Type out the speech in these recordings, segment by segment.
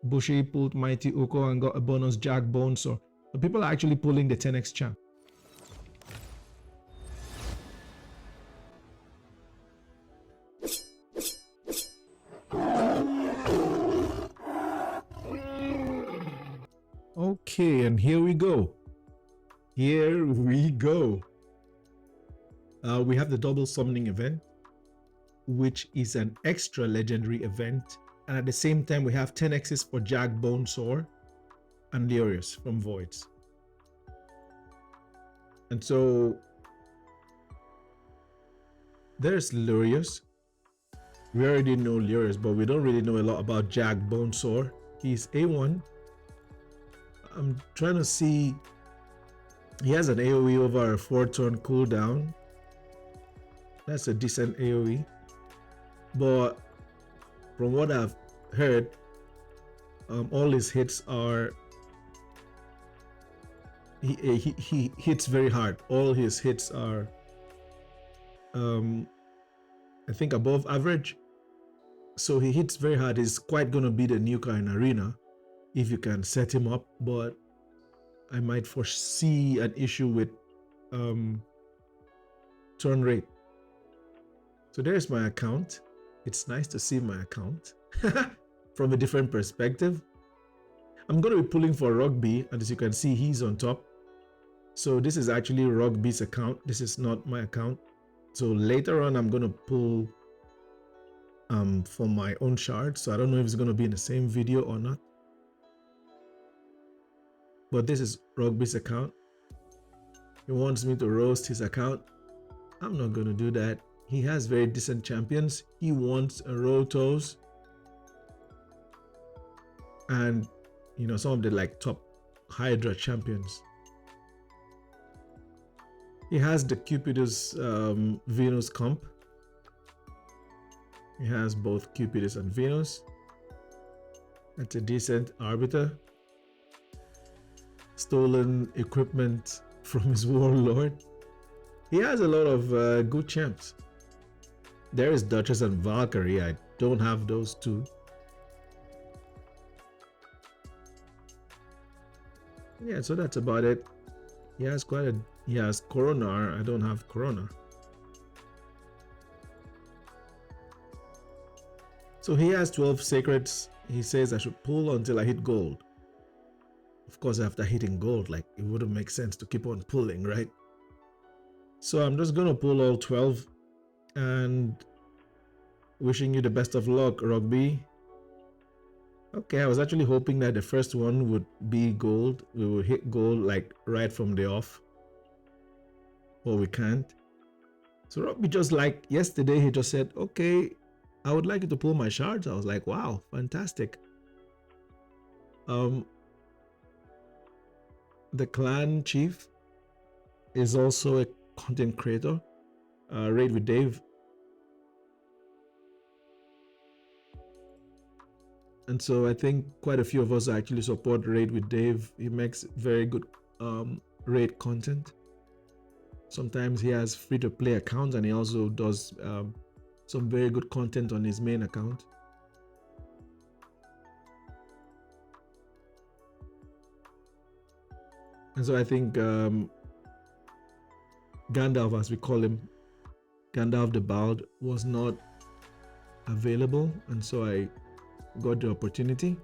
Bushi pulled Mighty Uko and got a bonus Jagg Bonesaw. So people are actually pulling the 10x champ. Okay, and here we go. Here we go. We have the double summoning event, which is an extra legendary event. And at the same time, we have 10x's for Jagg Bonesaw and Lurius from Voids. And so there's Lurius. We already know Lurius, but we don't really know a lot about Jagg Bonesaw. He's A1. I'm trying to see. He has an AoE over a 4-turn cooldown. That's a decent AoE. But from what I've heard, all his hits are he hits very hard. All his hits are I think above average. So he hits very hard. He's quite gonna be the new guy in Arena if you can set him up, but I might foresee an issue with turn rate. So there's my account. It's nice to see my account from a different perspective. I'm going to be pulling for Rugby, and as you can see, he's on top. So this is actually Rugby's account. This is not my account. So later on, I'm going to pull for my own shard. So I don't know if it's going to be in the same video or not. But this is Rugby's account. He wants me to roast his account. I'm not going to do that. He has very decent champions. He wants a Rotos. And, you know, some of the like top Hydra champions. He has the Cupidus Venus comp. He has both Cupidus and Venus. That's a decent Arbiter. Stolen equipment from his Warlord. He has a lot of good champs. There is Duchess and Valkyrie. I don't have those two. Yeah, so that's about it. He has Coronar. I don't have Corona. So he has 12 sacreds. He says I should pull until I hit gold. Of course, after hitting gold, like it wouldn't make sense to keep on pulling, right? So I'm just gonna pull all 12 and wishing you the best of luck, Rugby. Okay, I was actually hoping that the first one would be gold. We will hit gold like right from the off. But we can't. So Rugby, just like yesterday, he just said, okay, I would like you to pull my shards. I was like, wow, fantastic. The clan chief is also a content creator. Raid with Dave. And so I think quite a few of us actually support Raid with Dave. He makes very good raid content. Sometimes he has free-to-play accounts, and he also does some very good content on his main account. And so I think Gandalf, as we call him, Gandalf the Bald, was not available, and so I got the opportunity.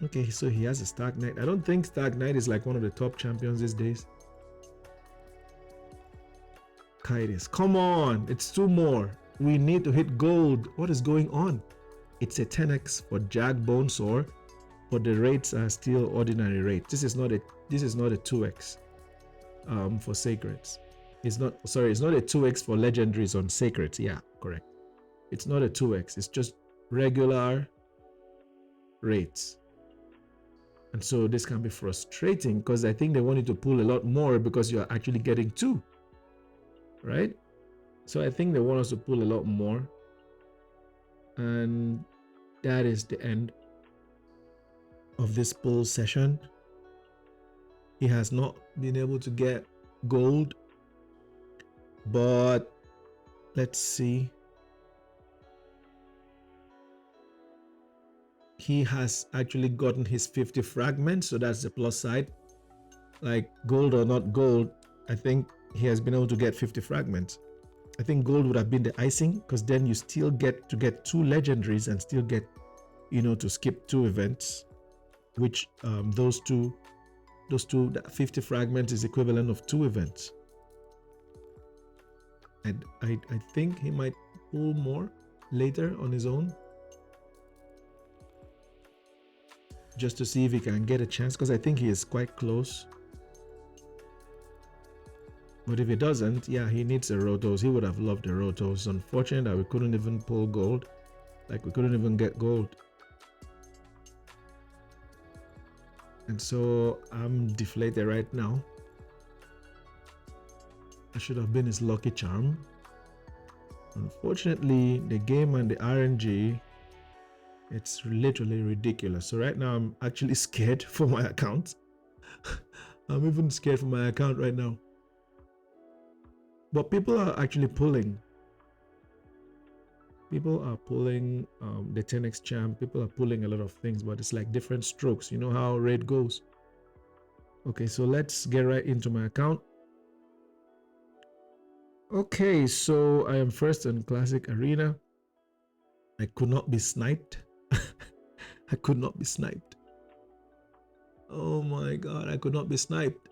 Okay, so he has a Stark Knight. I don't think Stark Knight is like one of the top champions these days. Kaitis, come on, it's 2 more. We need to hit gold. What is going on? It's a 10x for Jagg Bonesaw, but the rates are still ordinary rates. This is not a 2x for sacreds. It's not a 2x for legendaries on sacreds. Yeah, correct. It's not a 2x. It's just regular rates. And so this can be frustrating because I think they want you to pull a lot more because you're actually getting 2, right? So I think they want us to pull a lot more, and that is the end of this pull session. He has not been able to get gold, but let's see. he has actually gotten his 50 fragments, so that's the plus side. Like gold or not gold, I think he has been able to get 50 fragments. I think gold would have been the icing, because then you still get to get 2 legendaries and still get, you know, to skip 2 events, which those two, that 50 fragments is equivalent of 2 events. And I think he might pull more later on his own, just to see if he can get a chance, because I think he is quite close. But if he doesn't, yeah, he needs a Rotos. He would have loved the Rotos. Unfortunate that we couldn't even pull gold. Like, we couldn't even get gold. And so I'm deflated right now. I should have been his lucky charm. Unfortunately, the game and the RNG, it's literally ridiculous. So right now I'm actually scared for my account. I'm even scared for my account right now. But people are actually pulling. People are pulling the 10x champ. People are pulling a lot of things, but it's like different strokes. You know how raid goes. Okay, so let's get right into my account. Okay, so I am first in Classic Arena. I could not be sniped. I could not be sniped. Oh my god, I could not be sniped.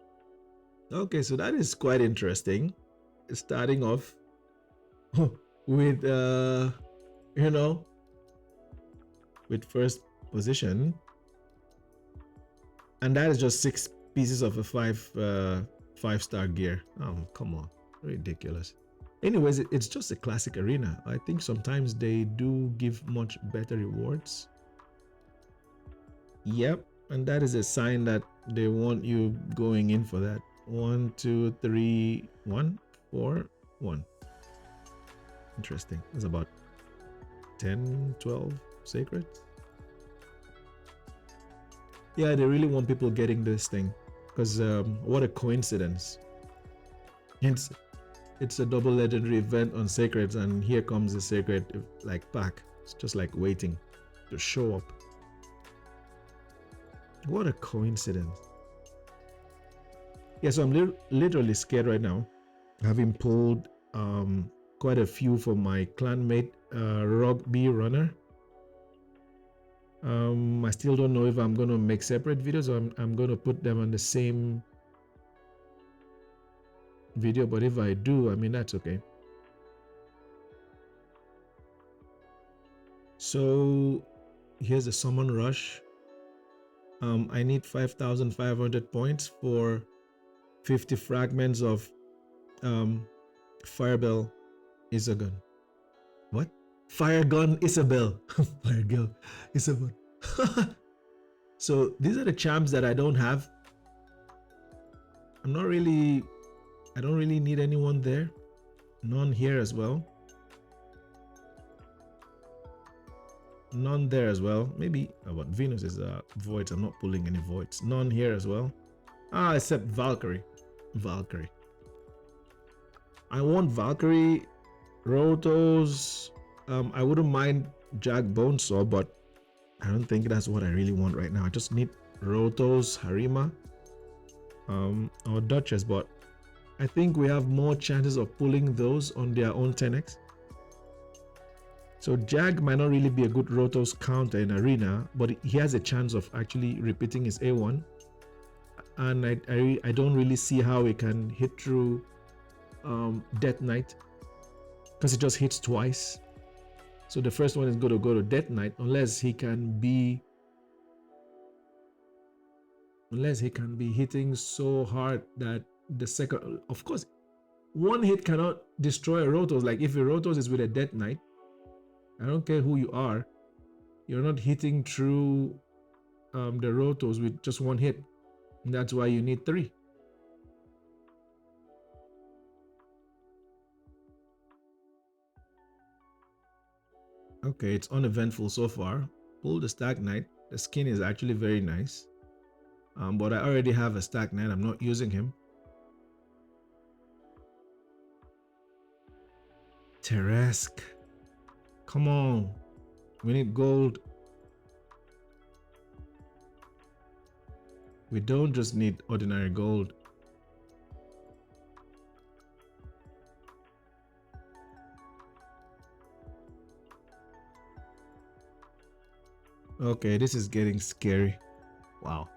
Okay, so that is quite interesting. Starting off with you know, with first position, and that is just 6 pieces of a 5-star gear. Oh, come on, ridiculous. Anyways, it's just a Classic Arena. I think sometimes they do give much better rewards. Yep, and that is a sign that they want you going in for that. 1 2 3 1 4 1. Interesting. That's about 10 12 sacreds. Yeah, they really want people getting this thing, because what a coincidence. It's a double legendary event on sacreds, and here comes the sacred like pack. It's just like waiting to show up. What a coincidence. Yeah, so I'm literally scared right now, having pulled quite a few for my clanmate Rugbyrunner. I still don't know if I'm going to make separate videos, or I'm going to put them on the same video, but if I do, I mean, that's okay. So here's a Summon Rush. I need 5,500 points for 50 fragments of Fyr-gun-Isbeil. What? Fyr-gun-Isbeil. Fyr-gun-Isbeil. So these are the champs that I don't have. I don't really need anyone there. None here as well. None there as well. Maybe what Venus is voids. I'm not pulling any voids. None here as well. Ah, except Valkyrie. Valkyrie. I want Valkyrie, Rotos. I wouldn't mind Jagg Bonesaw, but I don't think that's what I really want right now. I just need Rotos, Harima, or Duchess, but I think we have more chances of pulling those on their own 10x. So Jagg might not really be a good Rotos counter in Arena, but he has a chance of actually repeating his A1. And I don't really see how he can hit through Death Knight, because it just hits twice. So the first one is going to go to Death Knight, unless he can be hitting so hard that the second, of course, one hit cannot destroy a Rotos. Like if a Rotos is with a Death Knight, I don't care who you are, you're not hitting through the Rotos with just one hit. And that's why you need 3. Okay, it's uneventful so far. Pull the Stag Knight. The skin is actually very nice. But I already have a Stag Knight. I'm not using him. Teresk. Come on. We need gold. We don't just need ordinary gold. Okay, this is getting scary. Wow.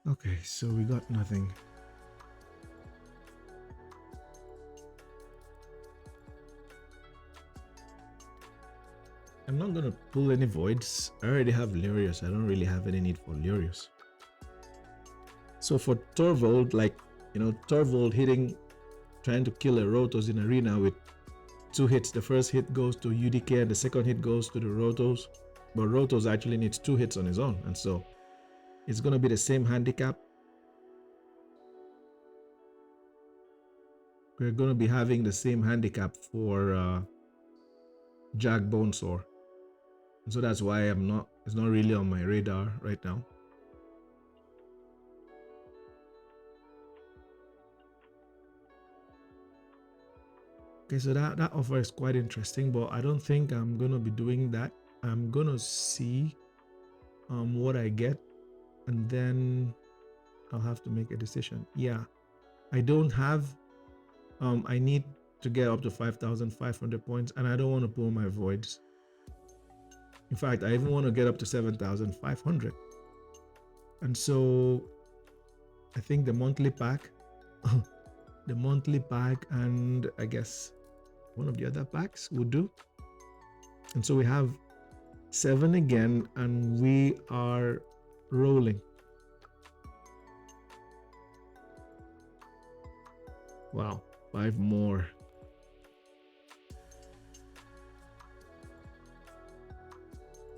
Okay, so we got nothing. I'm not gonna pull any voids. I already have Lurius. I don't really have any need for Lurius. So for Torvald, like, you know, Torvald trying to kill a Rotos in arena with 2 hits. The first hit goes to UDK and the second hit goes to the Rotos. But Rotos actually needs 2 hits on his own. And so it's gonna be the same handicap. We're gonna be having the same handicap for Jagg Bonesaw. So that's why it's not really on my radar right now. Okay, so that offer is quite interesting, but I don't think I'm gonna be doing that. I'm gonna see what I get, and then I'll have to make a decision. Yeah, I don't have I need to get up to 5,500 points, and I don't want to pull my voids. In fact, I even want to get up to 7,500. And so I think the monthly pack, the monthly pack, and I guess one of the other packs would do. And so we have 7 again, and we are rolling. Wow, 5 more.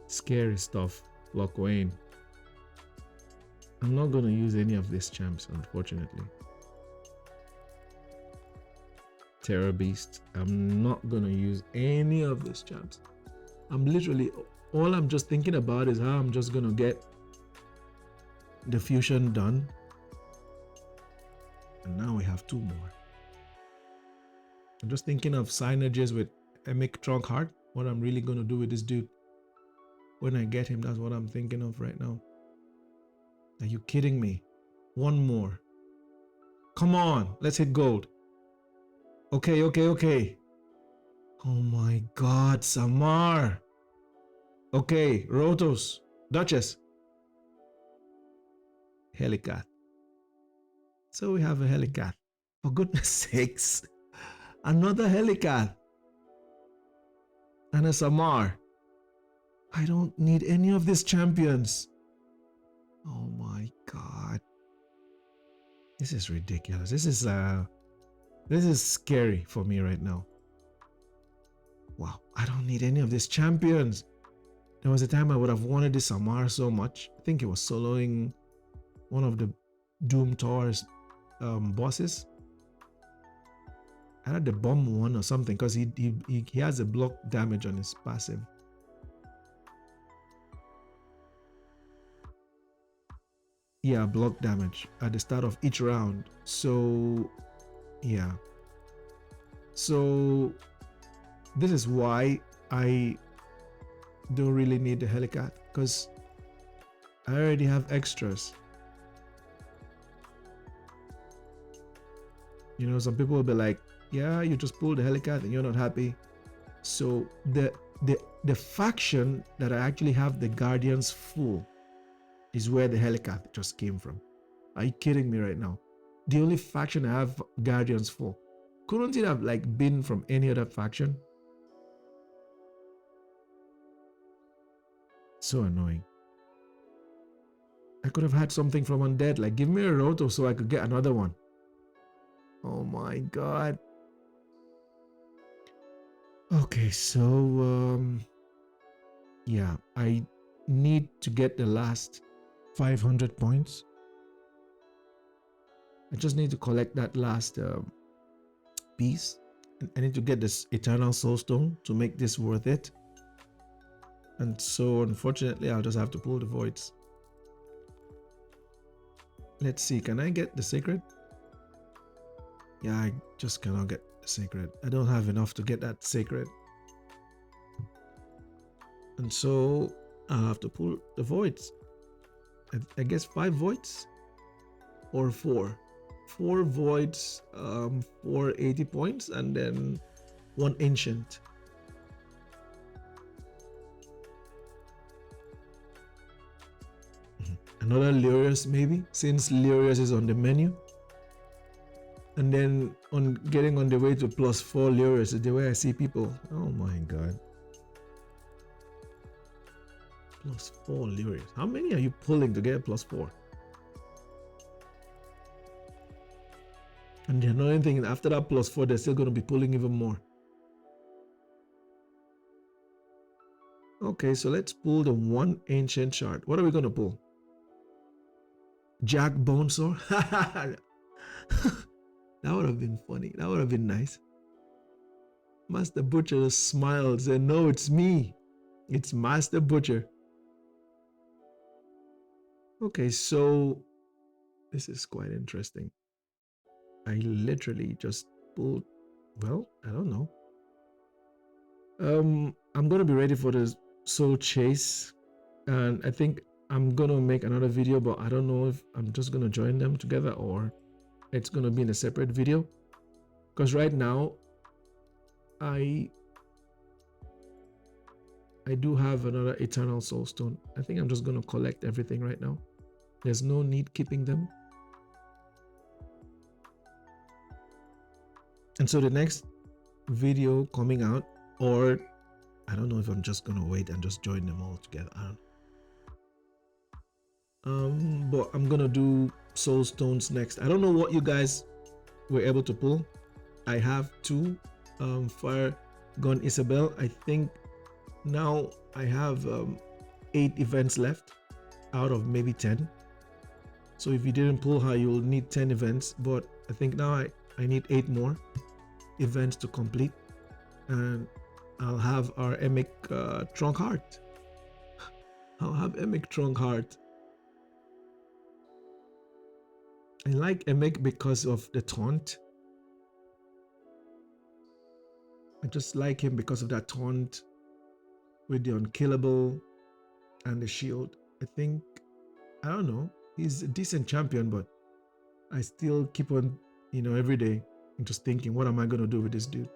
Scary stuff, Lock Wayne. I'm not going to use any of these champs, unfortunately. Terror Beast. I'm not going to use any of these champs. I'm literally, all I'm just thinking about is how I'm just going to get the fusion done. And now we have 2 more. I'm just thinking of synergies with Emic Trunkheart. What I'm really going to do with this dude. When I get him, that's what I'm thinking of right now. Are you kidding me? 1 more. Come on, let's hit gold. Okay. Oh my God, Samar. Okay, Rotos, Duchess. Helicat. So we have a Helicat. For goodness sakes. Another Helicat. And a Samar. I don't need any of these champions. Oh my God. This is ridiculous. This is scary for me right now. Wow, I don't need any of these champions. There was a time I would have wanted this Samar so much. I think it was soloing one of the Doom Tower's bosses. I had the bomb one or something because he has a block damage on his passive. Yeah, block damage at the start of each round. So yeah. So this is why I don't really need the Helicat, because I already have extras. You know, some people will be like, yeah, you just pulled the Helicat and you're not happy. So the faction that I actually have the Guardians full is where the Helicat just came from. Are you kidding me right now? The only faction I have Guardians for. Couldn't it have like been from any other faction? So annoying. I could have had something from Undead, like give me a Roto so I could get another one. Oh my God. Okay, so yeah, I need to get the last 500 points. I just need to collect that last piece. I need to get this Eternal Soulstone to make this worth it. And so unfortunately, I'll just have to pull the voids. Let's see, can I get the Sacred? Yeah, I just cannot get the Sacred. I don't have enough to get that Sacred. And so I'll have to pull the voids. I guess 5 voids or 4. 4 voids for 80 points and then 1 ancient. Another Lurius maybe, since Lurius is on the menu. And then on getting on the way to +4 Lurius is the way I see people. Oh my god. +4 Lurius. How many are you pulling to get +4? And the annoying thing is after that +4, they're still going to be pulling even more. Okay, so let's pull the 1 ancient shard. What are we going to pull? Jagg Bonesaw? That would have been funny. That would have been nice. Master Butcher smiles and no, it's me. It's Master Butcher. Okay, so this is quite interesting. I literally just pulled, well, I don't know. I'm gonna be ready for the soul chase, and I think I'm gonna make another video, but I don't know if I'm just gonna join them together or it's gonna be in a separate video. Because right now, I do have another Eternal Soul Stone. I think I'm just gonna collect everything right now. There's no need keeping them. And so the next video coming out, or I don't know if I'm just gonna wait and just join them all together. I don't know. But I'm gonna do soul stones next. I don't know what you guys were able to pull. I have 2 Fyr-gun-Isbeil. I think now I have 8 events left out of maybe 10. So if you didn't pull her, you'll need 10 events, but I think now I need 8 more events to complete, and I'll have our Emic Trunkheart. I'll have Emic Trunkheart. I like Emic because of the taunt. I just like him because of that taunt with the unkillable and the shield. I think, I don't know, he's a decent champion, but I still keep on, every day I'm just thinking, what am I going to do with this dude?